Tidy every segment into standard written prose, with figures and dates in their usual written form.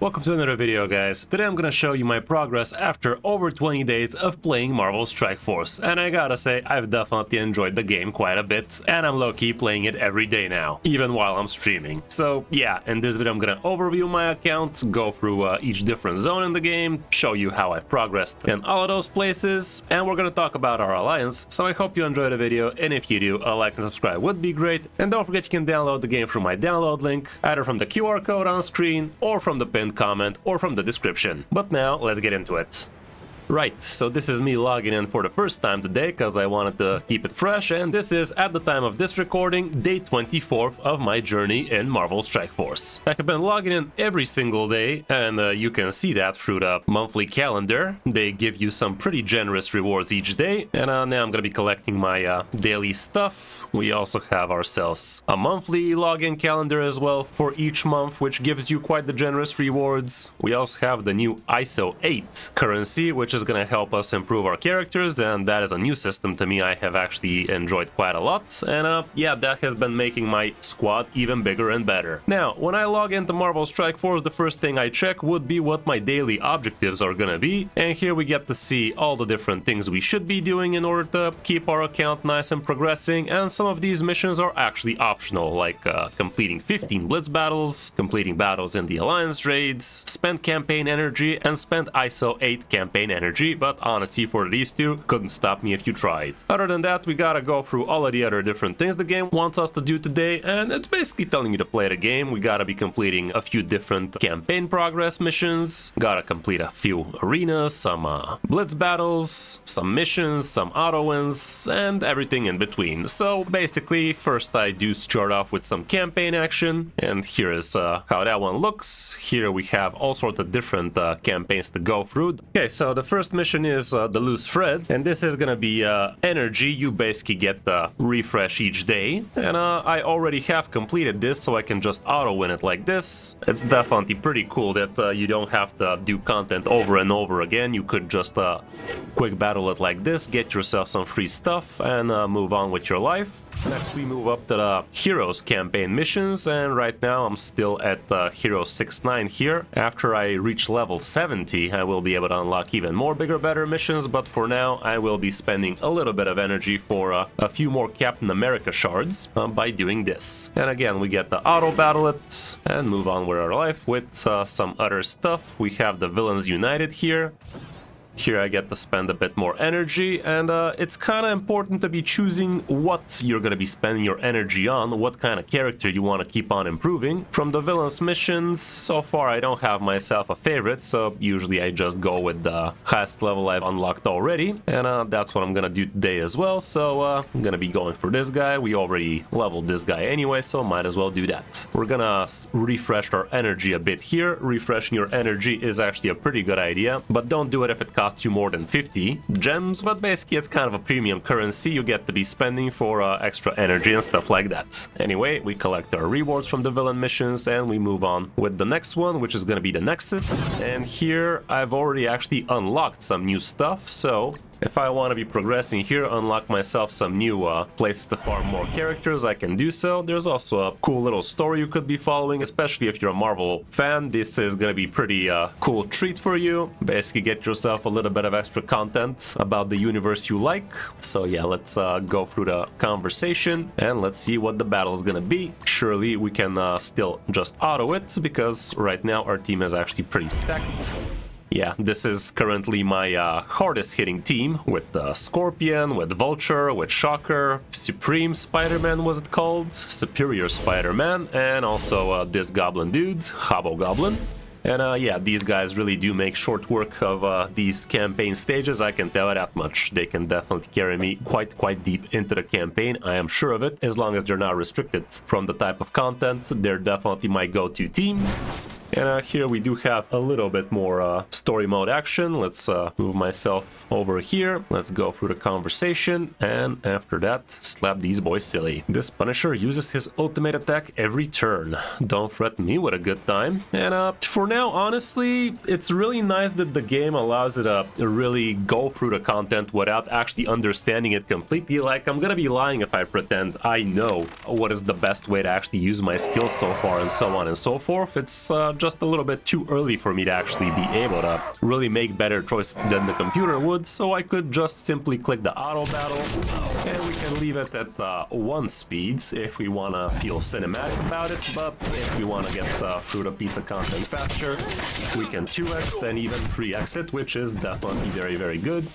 Welcome to another video, guys. Today I'm gonna show you my progress after over 20 days of playing Marvel Strike Force, and I gotta say, I've definitely enjoyed the game quite a bit, and I'm low-key playing it every day now, even while I'm streaming. So yeah, in this video I'm gonna overview my account, go through each different zone in the game, show you how I've progressed in all of those places, and we're gonna talk about our alliance. So I hope you enjoy the video, and if you do, a like and subscribe would be great. And don't forget you can download the game through my download link, either from the QR code on screen, or from the pinned comment, or from the description. But now, let's get into it. Right, so this is me logging in for the first time today because I wanted to keep it fresh, and this is, at the time of this recording, day 24th of my journey in Marvel Strike Force. I have been logging in every single day, and you can see that through the monthly calendar. They give you some pretty generous rewards each day, and now I'm going to be collecting my daily stuff. We also have ourselves a monthly login calendar as well for each month, which gives you quite the generous rewards. We also have the new ISO 8 currency, which is going to help us improve our characters, and that is a new system to me. I have actually enjoyed quite a lot, and yeah, that has been making my squad even bigger and better. Now, when I log into Marvel Strike Force, the first thing I check would be what my daily objectives are gonna be, and here we get to see all the different things we should be doing in order to keep our account nice and progressing, and some of these missions are actually optional, like completing 15 Blitz battles, completing battles in the Alliance raids, spend campaign energy, and spend ISO 8 campaign energy, but honestly, for these two, couldn't stop me if you tried. Other than that, we gotta go through all of the other different things the game wants us to do today, and it's basically telling you to play the game. We gotta be completing a few different campaign progress missions, gotta complete a few arenas, some blitz battles, some missions, some auto wins, and everything in between. So basically, first I do start off with some campaign action, and here is how that one looks. Here we have all sorts of different campaigns to go through. Okay, so the first mission is the loose threads, and this is gonna be energy. You basically get the refresh each day, and I already have completed this, so I can just auto win it like this. It's definitely pretty cool that you don't have to do content over and over again. You could just quick battle it like this, get yourself some free stuff, and move on with your life. Next we move up to the Heroes campaign missions, and right now I'm still at Hero 6-9 here. After I reach level 70, I will be able to unlock even more bigger, better missions, but for now I will be spending a little bit of energy for a few more Captain America shards by doing this. And again, we get the auto battle it and move on with our life with some other stuff. We have the Villains United here. Here I get to spend a bit more energy, and it's kind of important to be choosing what you're going to be spending your energy on, what kind of character you want to keep on improving. From the villains missions, so far I don't have myself a favorite, so usually I just go with the highest level I've unlocked already, and that's what I'm going to do today as well. So I'm going to be going for this guy. We already leveled this guy anyway, so might as well do that. We're going to refresh our energy a bit here. Refreshing your energy is actually a pretty good idea, but don't do it if it costs you more than 50 gems, but basically it's kind of a premium currency you get to be spending for extra energy and stuff like that. Anyway, we collect our rewards from the villain missions, and we move on with the next one, which is going to be the Nexus. And here I've already actually unlocked some new stuff, so if I want to be progressing here, unlock myself some new places to farm more characters, I can do so. There's also a cool little story you could be following, especially if you're a Marvel fan. This is going to be pretty cool treat for you. Basically get yourself a little bit of extra content about the universe you like. So yeah, let's go through the conversation and let's see what the battle is going to be. Surely we can still just auto it, because right now our team is actually pretty stacked. Yeah, this is currently my hardest hitting team, with Scorpion, with Vulture, with Shocker, Supreme Spider-Man was it called, Superior Spider-Man, and also this Goblin dude, Hobgoblin. And yeah, these guys really do make short work of these campaign stages, I can tell you that much. They can definitely carry me quite deep into the campaign, I am sure of it, as long as they're not restricted from the type of content. They're definitely my go-to team. And here we do have a little bit more story mode action. Let's move myself over here. Let's go through the conversation, and after that, slap these boys silly. This Punisher uses his ultimate attack every turn. Don't threaten me with a good time. And for now, honestly, it's really nice that the game allows it to really go through the content without actually understanding it completely. Like, I'm gonna be lying if I pretend I know what is the best way to actually use my skills so far and so on and so forth. It's just a little bit too early for me to actually be able to really make better choices than the computer would, so I could just simply click the auto battle, and we can leave it at 1 speed if we want to feel cinematic about it, but if we want to get through the piece of content faster, we can 2x and even 3x it, which is definitely very, very good,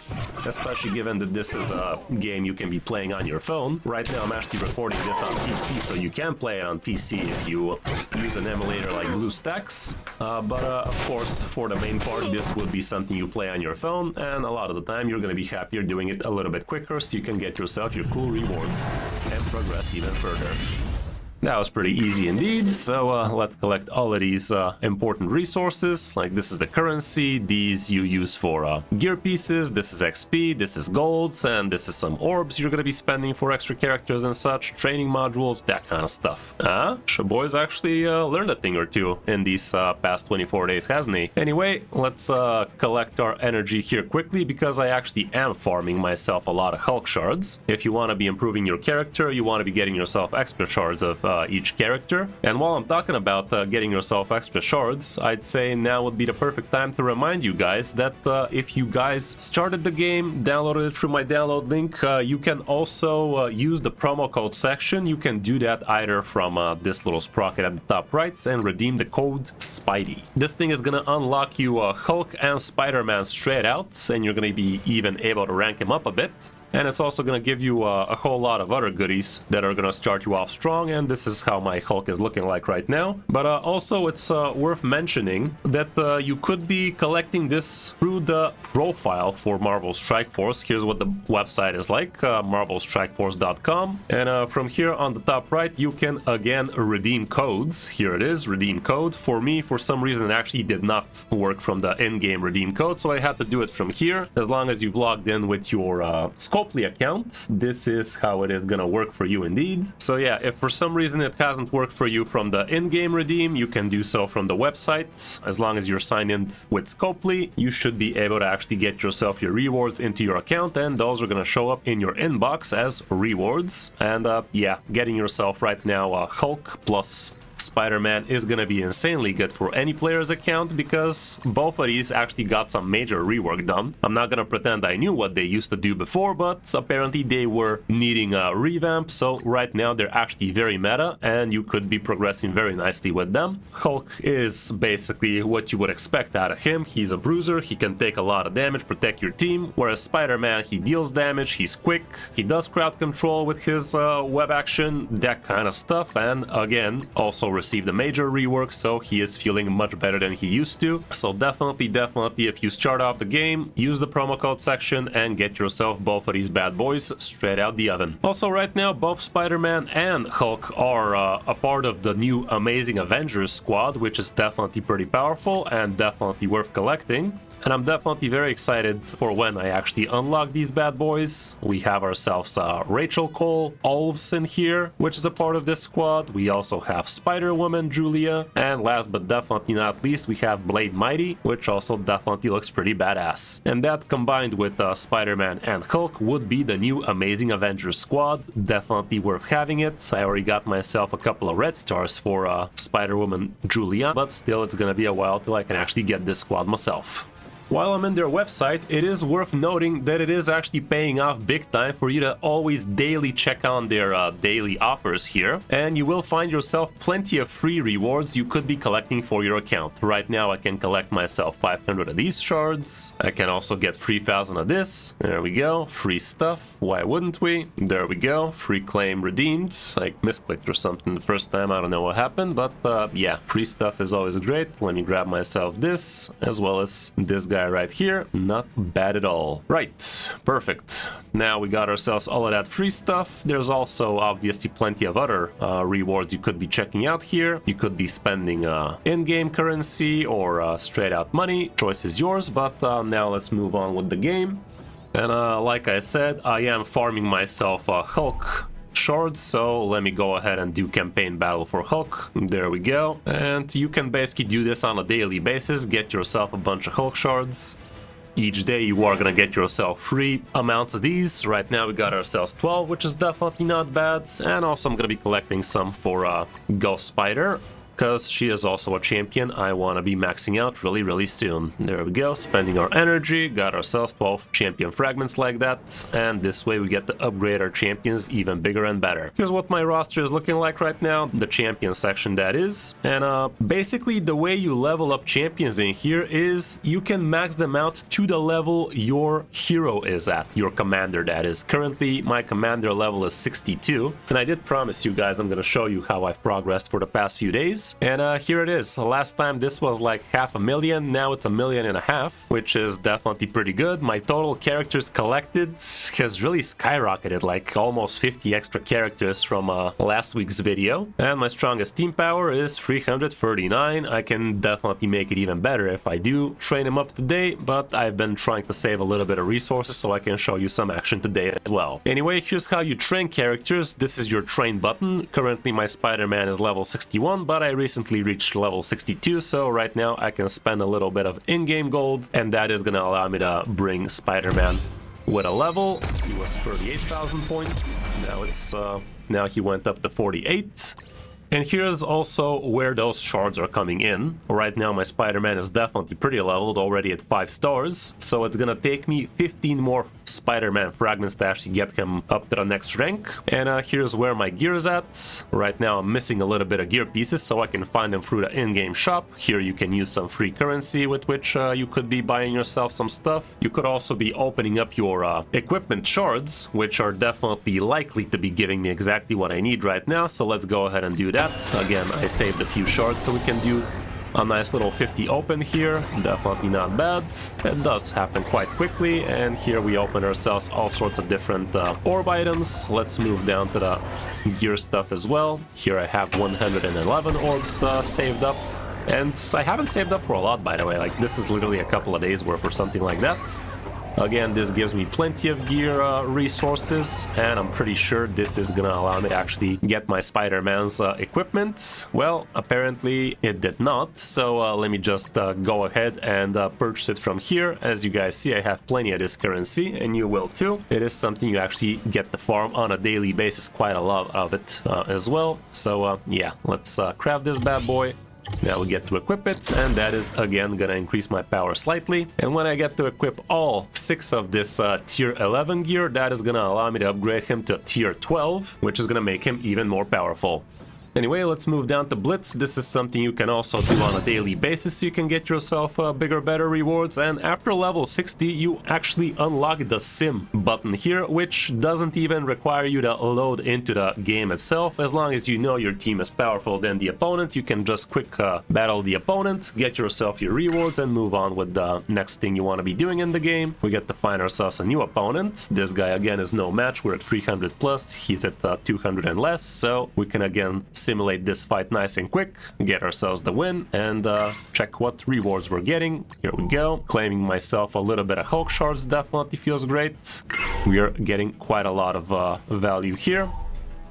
especially given that this is a game you can be playing on your phone. Right now I'm actually recording this on PC, so you can play it on PC if you use an emulator like BlueStacks, but of course for the main part this would be something you play on your phone, and a lot of the time you're going to be happier doing it a little bit quicker so you can get yourself your cool rewards and progress even further. That was pretty easy indeed, so let's collect all of these important resources. Like, this is the currency, these you use for gear pieces, this is XP, this is gold, and this is some orbs you're gonna be spending for extra characters and such, training modules, that kind of stuff. Shaboy's actually learned a thing or two in these past 24 days, hasn't he? Anyway, let's collect our energy here quickly, because I actually am farming myself a lot of Hulk shards. If you want to be improving your character, you want to be getting yourself extra shards of each character. And while I'm talking about getting yourself extra shards, I'd say now would be the perfect time to remind you guys that if you guys started the game, downloaded it through my download link, you can also use the promo code section. You can do that either from this little sprocket at the top right and redeem the code Spidey. This thing is gonna unlock you Hulk and Spider-Man straight out, and you're gonna be even able to rank him up a bit. And it's also going to give you a whole lot of other goodies that are going to start you off strong, and this is how my Hulk is looking like right now. But also it's worth mentioning that you could be collecting this through the profile for Marvel Strike Force. Here's what the website is like, marvelstrikeforce.com. And from here on the top right, you can again redeem codes. Here it is, redeem code. For me, for some reason, it actually did not work from the in-game redeem code, so I had to do it from here. As long as you've logged in with your Scopely account, this is how it is gonna work for you indeed. So yeah, if for some reason it hasn't worked for you from the in-game redeem, you can do so from the website. As long as you're signed in with Scopely, you should be able to actually get yourself your rewards into your account, and those are gonna show up in your inbox as rewards. And yeah, getting yourself right now Hulk plus Spider-Man is gonna be insanely good for any player's account, because both of these actually got some major rework done. I'm not gonna pretend I knew what they used to do before, but apparently they were needing a revamp, so right now they're actually very meta, and you could be progressing very nicely with them. Hulk is basically what you would expect out of him. He's a bruiser, he can take a lot of damage, protect your team, whereas Spider-Man, he deals damage, he's quick, he does crowd control with his web action, that kind of stuff, and again, also received a major rework, so he is feeling much better than he used to. So definitely if you start off the game, use the promo code section and get yourself both of these bad boys straight out the oven. Also right now, both Spider-Man and Hulk are a part of the new Amazing Avengers squad, which is definitely pretty powerful and definitely worth collecting. And I'm definitely very excited for when I actually unlock these bad boys. We have ourselves Rachel Cole Olsen here, which is a part of this squad. We also have Spider-Woman Julia, and last but definitely not least, we have Blade Mighty, which also definitely looks pretty badass. And that combined with Spider-Man and Hulk would be the new Amazing Avengers squad. Definitely worth having it. I already got myself a couple of red stars for Spider-Woman Julia, but still it's gonna be a while till I can actually get this squad myself. While I'm in their website, it is worth noting that it is actually paying off big time for you to always daily check on their daily offers here, and you will find yourself plenty of free rewards you could be collecting for your account. Right now I can collect myself 500 of these shards, I can also get 3,000 of this, there we go, free stuff, why wouldn't we? There we go, free claim redeemed, I misclicked or something the first time, I don't know what happened, but yeah, free stuff is always great. Let me grab myself this, as well as this guy right here, not bad at all. Right, perfect. Now we got ourselves all of that free stuff. There's also obviously plenty of other rewards you could be checking out here. You could be spending in-game currency or straight out money. Choice is yours, but now let's move on with the game. And like I said, I am farming myself Hulk shards, so let me go ahead and do campaign battle for Hulk. There we go. And you can basically do this on a daily basis, get yourself a bunch of Hulk shards. Each day you are gonna get yourself free amounts of these. Right now we got ourselves 12, which is definitely not bad. And also I'm gonna be collecting some for Ghost Spider. because she is also a champion I want to be maxing out really soon. There we go, spending our energy, got ourselves 12 champion fragments like that, and this way we get to upgrade our champions even bigger and better. Here's what my roster is looking like right now, the champion section that is, and basically the way you level up champions in here is you can max them out to the level your hero is at, your commander that is. Currently my commander level is 62, and I did promise you guys I'm gonna show you how I've progressed for the past few days, and here it is. Last time this was like 500,000, now it's 1.5 million, which is definitely pretty good. My total characters collected has really skyrocketed, like almost 50 extra characters from last week's video, and my strongest team power is 339. I can definitely make it even better if I do train him up today, but I've been trying to save a little bit of resources so I can show you some action today as well. Anyway, here's how you train characters. This is your train button. Currently my Spider-Man is level 61, but I recently reached level 62, so right now I can spend a little bit of in-game gold, and that is gonna allow me to bring Spider-Man with a level. He was 38,000 points. Now he went up to 48. And here's also where those shards are coming in. Right now my Spider-Man is definitely pretty leveled, already at 5 stars, so it's gonna take me 15 more Spider-Man fragments to actually get him up to the next rank. And here's where my gear is at. Right now I'm missing a little bit of gear pieces, so I can find them through the in-game shop. Here you can use some free currency with which you could be buying yourself some stuff. You could also be opening up your equipment shards, which are definitely likely to be giving me exactly what I need right now, so let's go ahead and do that. Again, I saved a few shards so we can do a nice little 50 open here. Definitely not bad. It does happen quite quickly, and here we open ourselves all sorts of different orb items. Let's move down to the gear stuff as well. Here I have 111 orbs saved up, and I haven't saved up for a lot, by the way. Like, this is literally a couple of days worth or something like that. Again, this gives me plenty of gear resources, and I'm pretty sure this is gonna allow me to actually get my Spider-Man's equipment. Well, apparently it did not, so let me just go ahead and purchase it from here. As you guys see, I have plenty of this currency, and you will too. It is something you actually get to farm on a daily basis, quite a lot of it as well. So yeah, let's craft this bad boy. Now we get to equip it, and that is again gonna increase my power slightly. And when I get to equip all 6 of this tier 11 gear, that is gonna allow me to upgrade him to tier 12, which is gonna make him even more powerful. Anyway, let's move down to Blitz. This is something you can also do on a daily basis, so you can get yourself bigger, better rewards. And after level 60, you actually unlock the Sim button here, which doesn't even require you to load into the game itself. As long as you know your team is powerful than the opponent, you can just quick battle the opponent, get yourself your rewards, and move on with the next thing you want to be doing in the game. We get to find ourselves a new opponent. This guy again is no match. We're at 300 plus, he's at 200 and less, so we can again simulate this fight nice and quick, get ourselves the win, and check what rewards we're getting. Here we go. Claiming myself a little bit of Hulk shards definitely feels great. We are getting quite a lot of value here.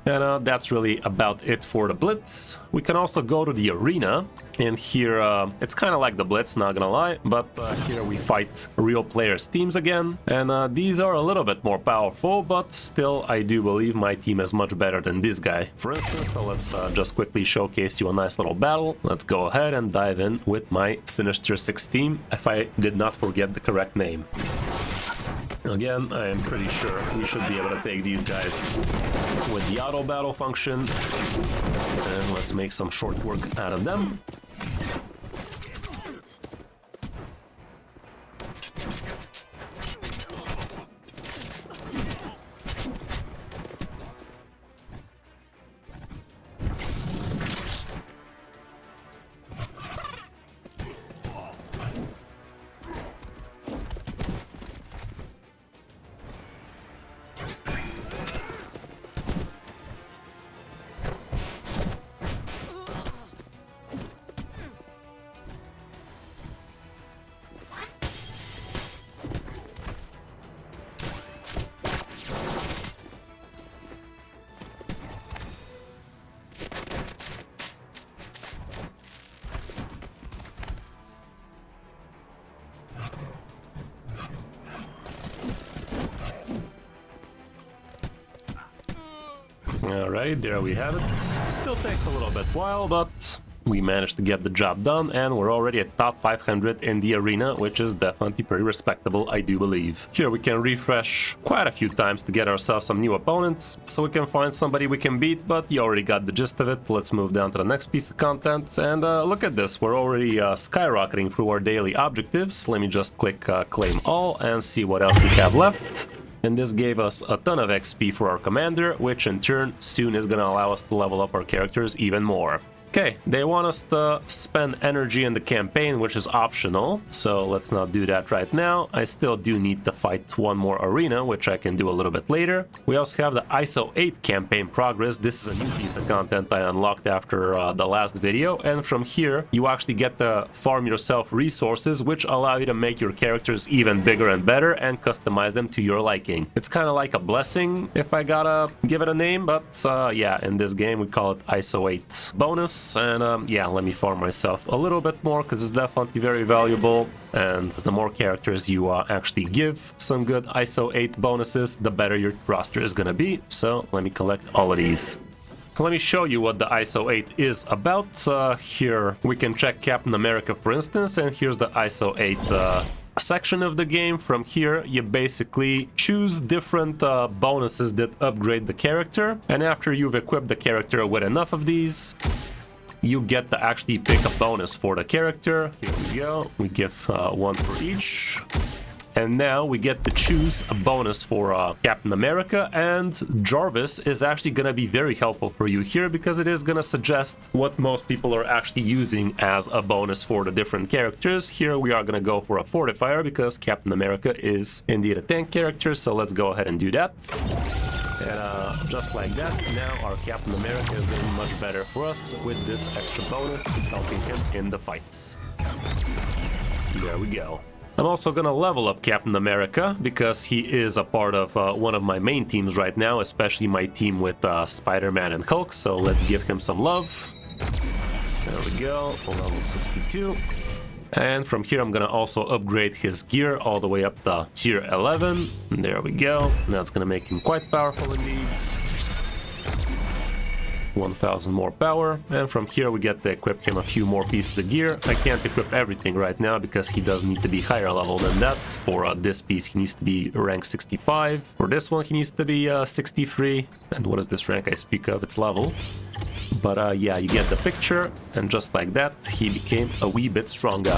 And that's really about it for the Blitz. We can also go to the arena, and here it's kind of like the Blitz, not gonna lie, but here we fight real players' teams again, and these are a little bit more powerful, but still I do believe my team is much better than this guy, for instance. So let's just quickly showcase you a nice little battle. Let's go ahead and dive in with my Sinister Six team, if I did not forget the correct name. Again, I am pretty sure we should be able to take these guys with the auto battle function. And let's make some short work out of them. Alright, there we have it. Still takes a little bit while, but we managed to get the job done, and we're already at top 500 in the arena, which is definitely pretty respectable, I do believe. Here we can refresh quite a few times to get ourselves some new opponents, so we can find somebody we can beat, but you already got the gist of it. Let's move down to the next piece of content, and look at this, we're already skyrocketing through our daily objectives. Let me just click claim all and see what else we have left. And this gave us a ton of XP for our commander, which in turn soon is going to allow us to level up our characters even more. Okay, they want us to spend energy in the campaign, which is optional, so let's not do that right now. I still do need to fight one more arena, which I can do a little bit later. We also have the ISO 8 campaign progress. This is a new piece of content I unlocked after the last video, and from here you actually get to farm yourself resources, which allow you to make your characters even bigger and better and customize them to your liking. It's kind of like a blessing, if I gotta give it a name, but yeah, in this game we call it ISO 8 bonus. And yeah, let me farm myself a little bit more because it's definitely very valuable, and the more characters you actually give some good ISO 8 bonuses, the better your roster is gonna be. So let me collect all of these. Let me show you what the ISO 8 is about. Here we can check Captain America, for instance, and here's the ISO 8 section of the game. From here you basically choose different bonuses that upgrade the character, and after you've equipped the character with enough of these, you get to actually pick a bonus for the character. Here we go, we give one for each. And now we get to choose a bonus for Captain America, and Jarvis is actually going to be very helpful for you here because it is going to suggest what most people are actually using as a bonus for the different characters. Here we are going to go for a fortifier because Captain America is indeed a tank character, so let's go ahead and do that. And just like that, now our Captain America is doing much better for us with this extra bonus, helping him in the fights. There we go. I'm also gonna level up Captain America because he is a part of one of my main teams right now, especially my team with Spider-Man and Hulk, so let's give him some love. There we go, level 62. And from here I'm gonna also upgrade his gear all the way up to tier 11. There we go, that's gonna make him quite powerful indeed. 1000 more power, and from here we get to equip him a few more pieces of gear. I can't equip everything right now because he does need to be higher level than that. For this piece he needs to be rank 65. For this one he needs to be 63. And what is this rank I speak of? It's level. But yeah, you get the picture, and just like that he became a wee bit stronger.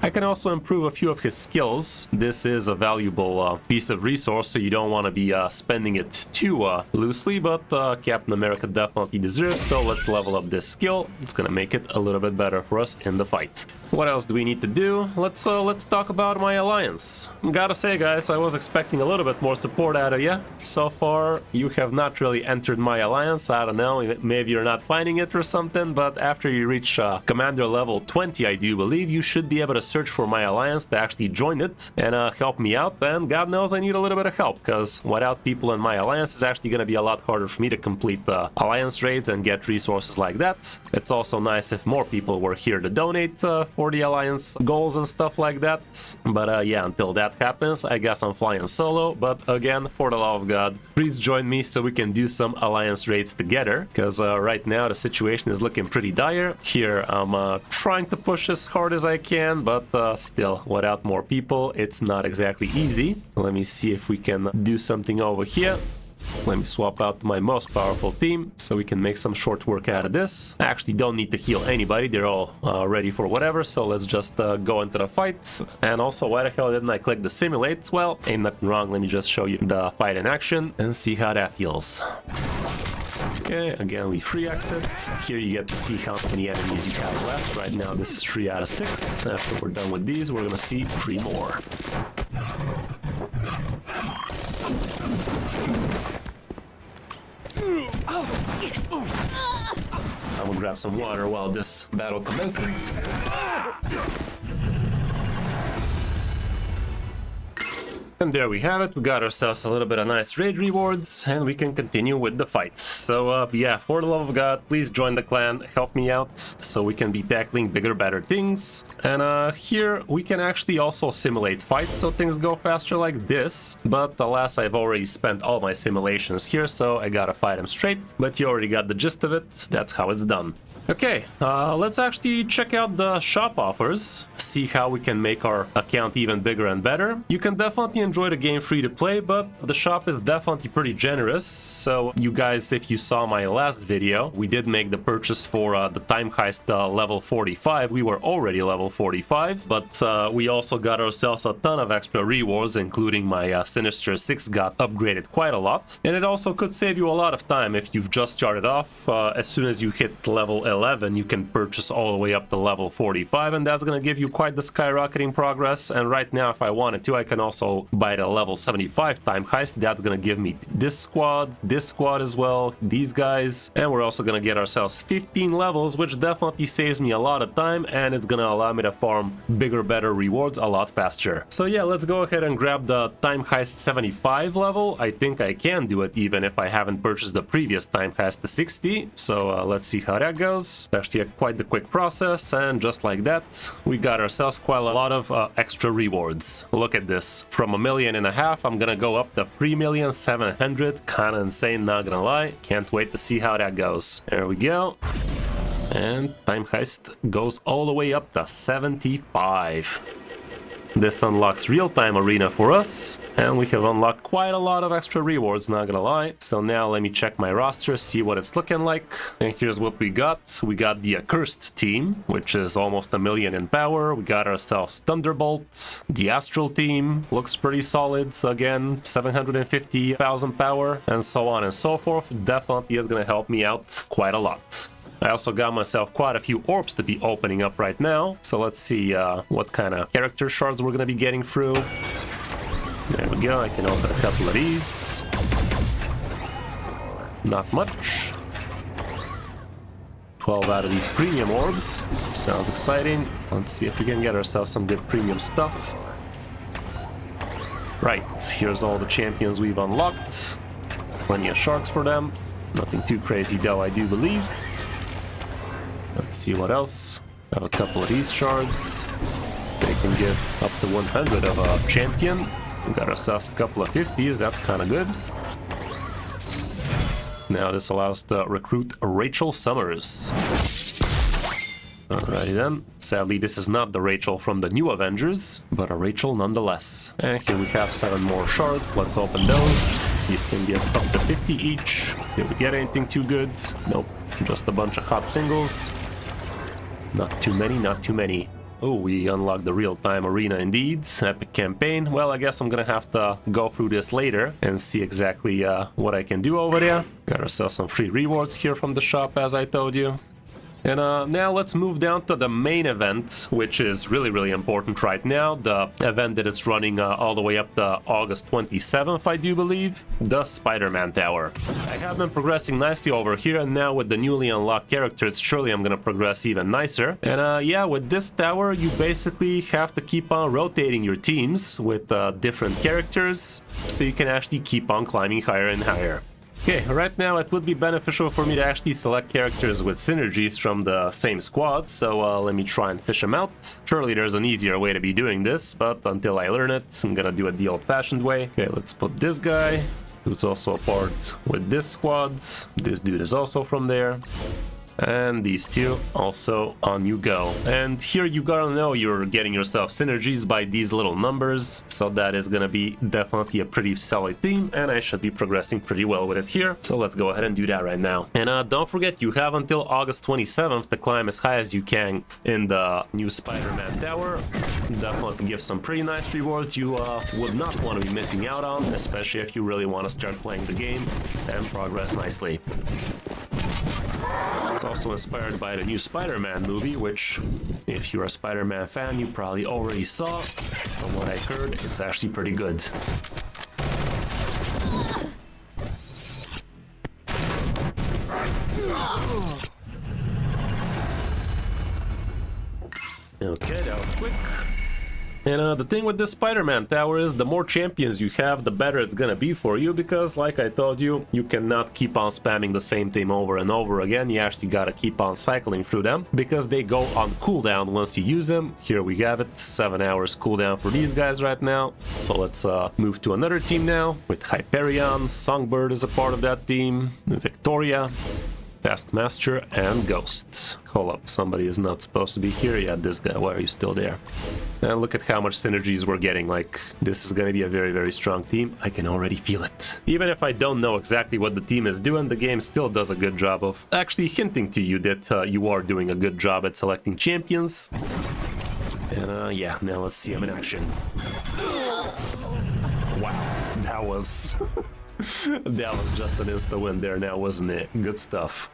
I can also improve a few of his skills. This is a valuable piece of resource, so you don't want to be spending it too loosely, but Captain America definitely deserves, so let's level up this skill. It's gonna make it a little bit better for us in the fight. What else do we need to do? Let's talk about my alliance. Gotta say, guys, I was expecting a little bit more support out of you. So far, you have not really entered my alliance. I don't know, maybe you're not finding it or something, but after you reach commander level 20, I do believe, you should be able to search for my alliance to actually join it and help me out. And God knows I need a little bit of help, because without people in my alliance it's actually going to be a lot harder for me to complete the alliance raids and get resources like that. It's also nice if more people were here to donate for the alliance goals and stuff like that, but yeah, until that happens I guess I'm flying solo. But again, for the love of God, please join me so we can do some alliance raids together, because right now the situation is looking pretty dire. Here I'm trying to push as hard as I can, but still, without more people, it's not exactly easy. Let me see if we can do something over here. Let me swap out my most powerful team so we can make some short work out of this. I actually don't need to heal anybody, they're all ready for whatever, so let's just go into the fight. And also, why the hell didn't I click the simulate? Well, ain't nothing wrong, let me just show you the fight in action and see how that feels. Okay, again we free exit. Here you get to see how many enemies you have left. Right now this is 3 out of 6. After we're done with these, we're gonna see 3 more. I will grab some water while this battle commences. And there we have it, we got ourselves a little bit of nice raid rewards, and we can continue with the fight. So yeah, for the love of God, please join the clan, help me out, so we can be tackling bigger, better things. And here we can actually also simulate fights, so things go faster like this. But alas, I've already spent all my simulations here, so I gotta fight them straight. But you already got the gist of it, that's how it's done. Okay, let's actually check out the shop offers, see how we can make our account even bigger and better. You can definitely enjoy the game free to play, but the shop is definitely pretty generous. So you guys, if you saw my last video, we did make the purchase for the time heist level 45. We were already level 45, but we also got ourselves a ton of extra rewards, including my Sinister 6 got upgraded quite a lot. And it also could save you a lot of time if you've just started off. As soon as you hit level 11, you can purchase all the way up to level 45, and that's going to give you quite the skyrocketing progress. And right now, if I wanted to, I can also buy the level 75 time heist. That's going to give me this squad as well, these guys, and we're also going to get ourselves 15 levels, which definitely saves me a lot of time, and it's going to allow me to farm bigger, better rewards a lot faster. So yeah, let's go ahead and grab the time heist 75 level. I think I can do it even if I haven't purchased the previous time heist to 60. So let's see how that goes. Actually quite the quick process, and just like that we got ourselves quite a lot of extra rewards. Look at this, from 1.5 million I'm gonna go up to 3,700,000. Kind of insane, not gonna lie. Can't wait to see how that goes. There we go, and time heist goes all the way up to 75. This unlocks real-time arena for us, and we have unlocked quite a lot of extra rewards, not gonna lie. So now let me check my roster, see what it's looking like. And here's what we got. We got the Accursed team, which is almost 1 million in power. We got ourselves Thunderbolt. The Astral team looks pretty solid. Again, 750,000 power, and so on and so forth. Definitely is gonna help me out quite a lot. I also got myself quite a few orbs to be opening up right now. So let's see what kind of character shards we're gonna be getting through. There we go, I can open a couple of these. Not much. 12 out of these premium orbs. Sounds exciting. Let's see if we can get ourselves some good premium stuff. Right, here's all the champions we've unlocked. Plenty of shards for them. Nothing too crazy though, I do believe. Let's see what else. Have a couple of these shards. They can give up to 100 of a champion. We got ourselves a couple of 50s, that's kind of good. Now this allows us to recruit Rachel Summers. Alrighty then. Sadly, this is not the Rachel from the new Avengers, but a Rachel nonetheless. And here we have 7 more shards. Let's open those. These can give up to 50 each. Did we get anything too good? Nope. Just a bunch of hot singles. Not too many, not too many. Oh, we unlocked the real-time arena indeed. Epic campaign. Well, I guess I'm gonna have to go through this later and see exactly what I can do over there. Got ourselves some free rewards here from the shop, as I told you. And now let's move down to the main event, which is really important right now. The event that is running all the way up to August 27th, I do believe. The Spider-Man Tower. I have been progressing nicely over here, and now with the newly unlocked characters, surely I'm gonna progress even nicer. And yeah, with this tower, you basically have to keep on rotating your teams with different characters, so you can actually keep on climbing higher and higher. Okay, right now it would be beneficial for me to actually select characters with synergies from the same squad, so let me try and fish them out. Surely there's an easier way to be doing this, but until I learn it, I'm gonna do it the old-fashioned way. Okay, let's put this guy, who's also a part with this squad. This dude is also from there. And these two, also on you go. And here you gotta know you're getting yourself synergies by these little numbers, so that is gonna be definitely a pretty solid team, and I should be progressing pretty well with it here. So let's go ahead and do that right now. And don't forget, you have until August 27th to climb as high as you can in the new Spider-Man Tower. Definitely give some pretty nice rewards you would not want to be missing out on, especially if you really want to start playing the game and progress nicely. It's also inspired by the new Spider-Man movie, which, if you're a Spider-Man fan, you probably already saw. From what I heard, it's actually pretty good. Okay, that was quick. And the thing with this Spider-Man Tower is the more champions you have, the better it's gonna be for you, because like I told you, you cannot keep on spamming the same team over and over again. You actually gotta keep on cycling through them, because they go on cooldown once you use them. Here we have it, 7 hours cooldown for these guys right now. So let's move to another team now, with Hyperion. Songbird is a part of that team, Victoria. Taskmaster and Ghost. Hold up, somebody is not supposed to be here. Yeah, this guy, why are you still there? And look at how much synergies we're getting. Like, this is gonna be a very, very strong team. I can already feel it. Even if I don't know exactly what the team is doing, the game still does a good job of actually hinting to you that you are doing a good job at selecting champions. And yeah, now let's see him in action. Wow, that was... that was just an insta-win there now, wasn't it? Good stuff.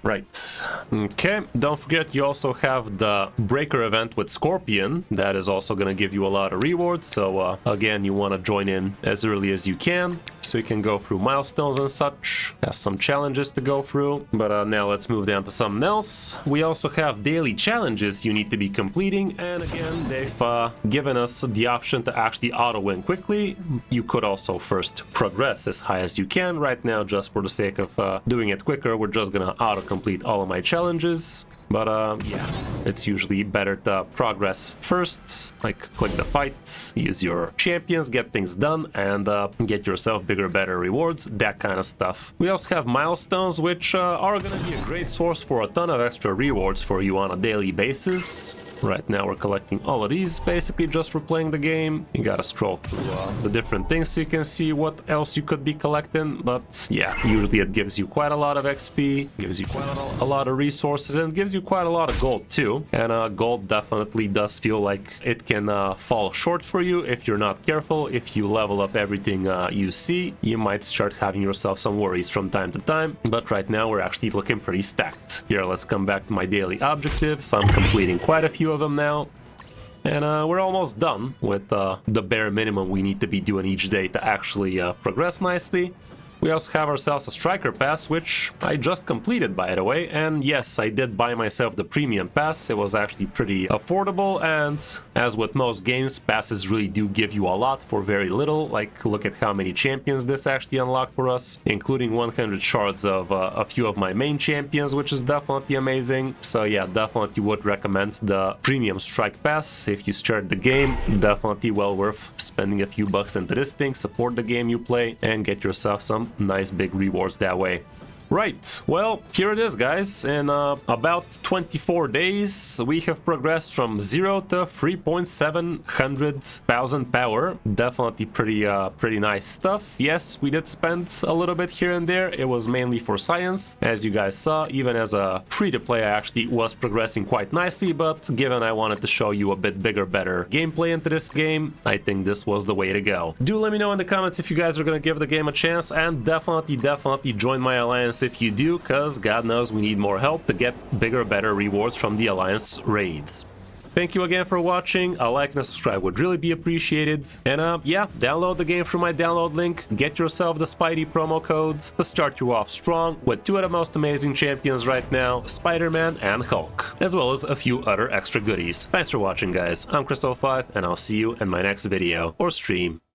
Right. Okay, don't forget you also have the Breaker event with Scorpion. That is also going to give you a lot of rewards, so again, you want to join in as early as you can, so you can go through milestones and such. Has some challenges to go through, but now let's move down to something else. We also have daily challenges you need to be completing, and again, they've given us the option to actually auto-win quickly. You could also first progress as high as you can. Right now, just for the sake of doing it quicker, we're just gonna auto-complete all of my challenges. But yeah, it's usually better to progress first, like click the fight, use your champions, get things done, and get yourself bigger, better rewards, that kind of stuff. We also have milestones, which are gonna be a great source for a ton of extra rewards for you on a daily basis. Right now we're collecting all of these basically just for playing the game. You gotta scroll through the different things so you can see what else you could be collecting, but yeah, usually it gives you quite a lot of XP, gives you quite a lot of resources, and gives you quite a lot of gold too. And gold definitely does feel like it can fall short for you if you're not careful. If you level up everything you see, you might start having yourself some worries from time to time, but right now we're actually looking pretty stacked. Here, let's come back to my daily objectives. I'm completing quite a few of them now. And we're almost done with the bare minimum we need to be doing each day to actually progress nicely. We also have ourselves a striker pass, which I just completed, by the way, and yes, I did buy myself the premium pass. It was actually pretty affordable, and as with most games, passes really do give you a lot for very little. Like, look at how many champions this actually unlocked for us, including 100 shards of a few of my main champions, which is definitely amazing. So yeah, definitely would recommend the premium strike pass. If you start the game, definitely well worth spending a few bucks into this thing, support the game you play, and get yourself some nice big rewards that way. Right, well, here it is, guys. In about 24 days, we have progressed from 0 to 3,700,000 power. Definitely pretty nice stuff. Yes, we did spend a little bit here and there. It was mainly for science. As you guys saw, even as a free-to-play, I actually was progressing quite nicely, but given I wanted to show you a bit bigger, better gameplay into this game, I think this was the way to go. Do let me know in the comments if you guys are gonna give the game a chance, and definitely join my alliance if you do, because God knows we need more help to get bigger, better rewards from the Alliance raids. Thank you again for watching. A like and a subscribe would really be appreciated. And yeah, download the game through my download link. Get yourself the Spidey promo code to start you off strong with two of the most amazing champions right now, Spider-Man and Hulk, as well as a few other extra goodies. Thanks for watching, guys. I'm Kris O Five, and I'll see you in my next video or stream.